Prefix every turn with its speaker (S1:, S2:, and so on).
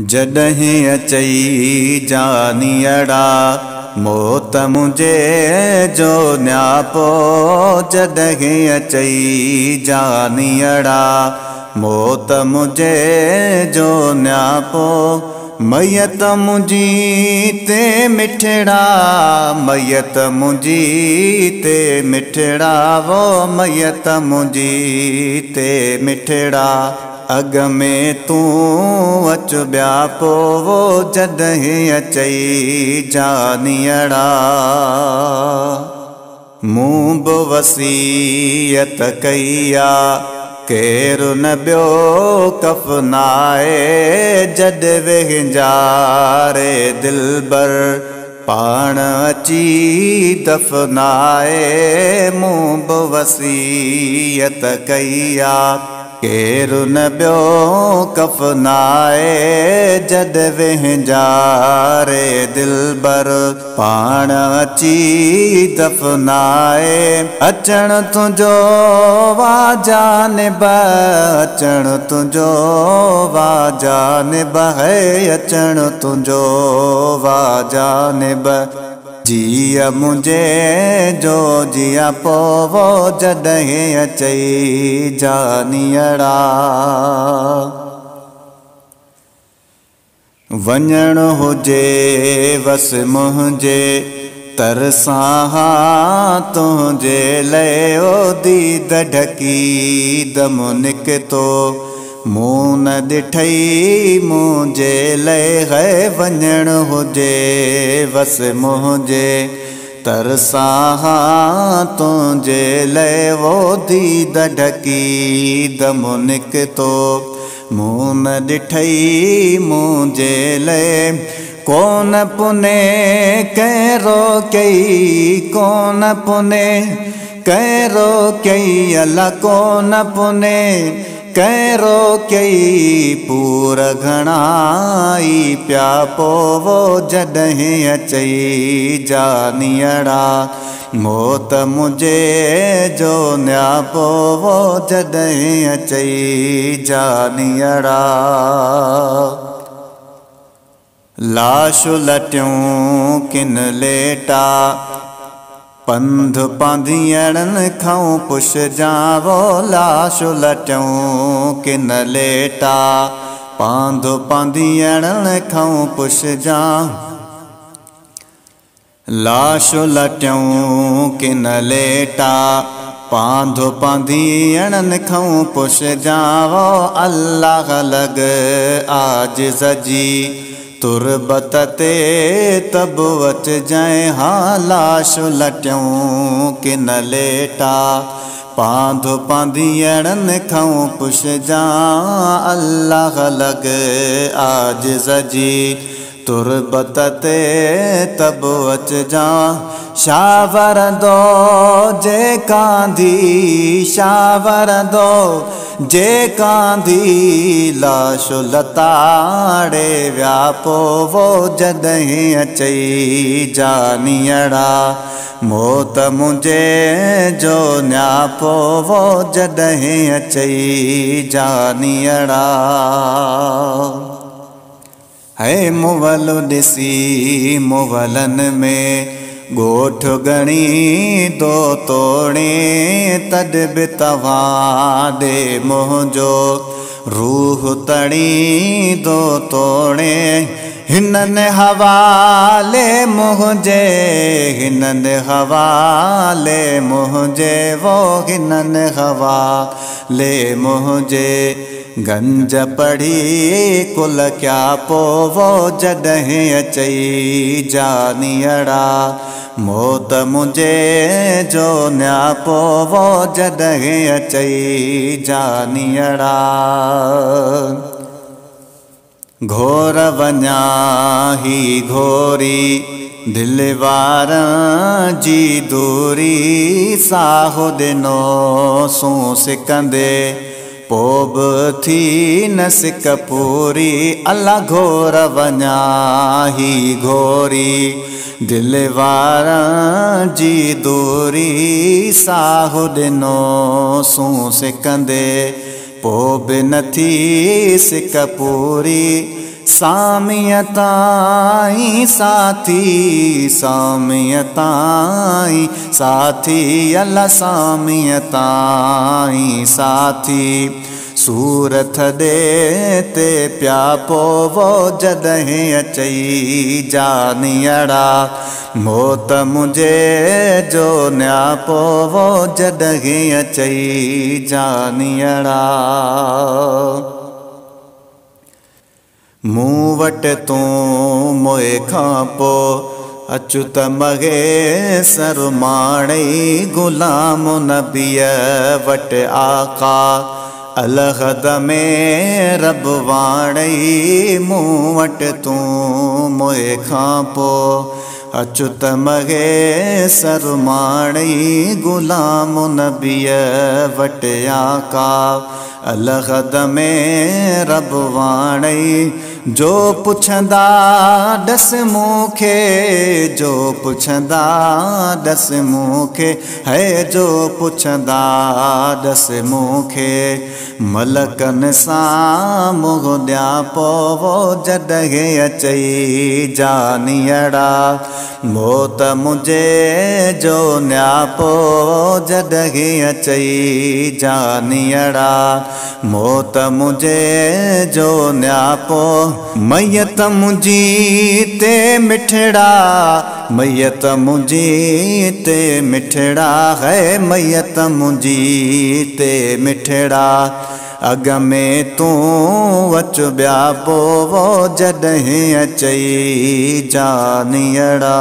S1: जॾहिं अचई जानियड़ा मौत मुझे जो न्यापो। जॾहिं अचई जानियड़ा मौत मुझे जो न्यापो। मैयत मुझी ते मिठड़ा मैयत मुझी ते मिठड़ा वो मैयत मुझी ते मिठड़ा। अग में तू अच ब्या पो वो जॾहिं अचई जानियड़ा। मूं बि वसीयत कईया केरु न ॿियो कफ़नाए। जॾ वेंजारे दिलबर पाण अची दफ़नाए। मूं बि वसीयत कईया केरु न ॿियो कफ़नाए। जॾ वेंजारे दिलबर पाण अची दफ़नाए। अचण तुंहिंजो वाजानिब अचण तुंहिंजो वाजानिब है। अचण तुंहिंजो वाजानिब जिया मुझे जो जिया पो वो जॾहिं अचई जानियड़ा। वञण हुजे वस मुंहिंजे तरसां तुंहिंजे लाइ ओ दीद ढकी दम निकितो। मूं न ॾिठई मुंहिंजे लाइ है। वञण हुजे वस मुंहिंजे तरसां तुंहिंजे लाइ वो दीद ढकी दम निकितो। मूं न ॾिठई मुंहिंजे लाइ कोन पुने कैरो कई कोन पुने कैरो कई अला कोन पुने कैरो कई। पूर घणाई प्या पो वो जॾहिं अचई जानियड़ा। मौत मुझे जो न्यापो वो जॾहिं अचई जानियड़ा। लाश लटियूं किन लेटा पंध पांधियड़न खां पुछ जावो। लाश लटियूं किन लेटा पांध पांधियड़न खां पुछ जा। लाश लटियूं किन लेटा पांध पांधियड़न खां पुछ जावो। अल्लाह लग आजिज़ जी तुरबत ते तब वच जाए। हाँ लाश लटियूं किन लेटा पांध पांधियड़न खां पुछ जा। अल्लाह लग आजिज़ जी तुरबत ते तब वच जा। शावर दो जे कांधी शावर दो जे कांधी। लाश लताड़े व्यापो वो जॾहिं अचई जानियड़ा। मौत मुझे जो न्यापो वो जॾहिं अचई जानियड़ा। है मुवल ॾिसी मुवलन में गोठ गणी दो तोड़े। तद बि तव्हां ॾे मुंहिंजो रूह तड़ी दो तोड़े। हिननि हवाले मुंहिंजे हिननि हवाले मुंहिंजे वो हिननि हवाले मुंहिंजे। गंज पढ़ी कुल क्या पो वो जॾहिं अचई जानियड़ा। मौत मुझे जो न्यापो वो जॾहिं अचई जानियड़ा। घोर वञा ही घोरी दिलवार जी दूरी। साहो ॾिनो सूं सिकंदे पोब थी न सिक पूरी। अल्लाह घोर वञा ही घोरी दिलवार जी दूरी। साहो ॾिनो सूं सिकंदे पोब न थी सिक पूरी। सामियताई साथी सामियताई साथी अल्लाह सामियताई साथी सूरत दे ते प्या पोवो जॾहिं अचई जानियड़ा मौत मुझे जो न्या पोवो जॾहिं अचई जानियड़ा मूं वटि तूं मोए खां पोइ अचुत मगे सर माणई गुलाम नबीअ वटि आका अलहद में रब वाणई मूं वटि तूं मोए खां पोइ अचुत मगे सर माणई गुलाम नबीअ वटि आका अलहद में रब वाणई जो पुछंदा दस मूंखे जो पुछंदा दस मूंखे है जो पुछंदा दस मूंखे मलकनि सां मुंहुं ॾियां पोवो जॾहिं अचई जानियड़ा मौत मुझे जो न्यापो जॾहिं अचई जानियड़ा मौत मुझे जो न्यापो मैयत मुंहिंजी ते मिठड़ा मैयत मुंहिंजी ते मिठड़ा है मैयत मुंहिंजी ते मिठड़ा अग में तूं अच ॿिया पोवो जॾहिं अचई जानियड़ा।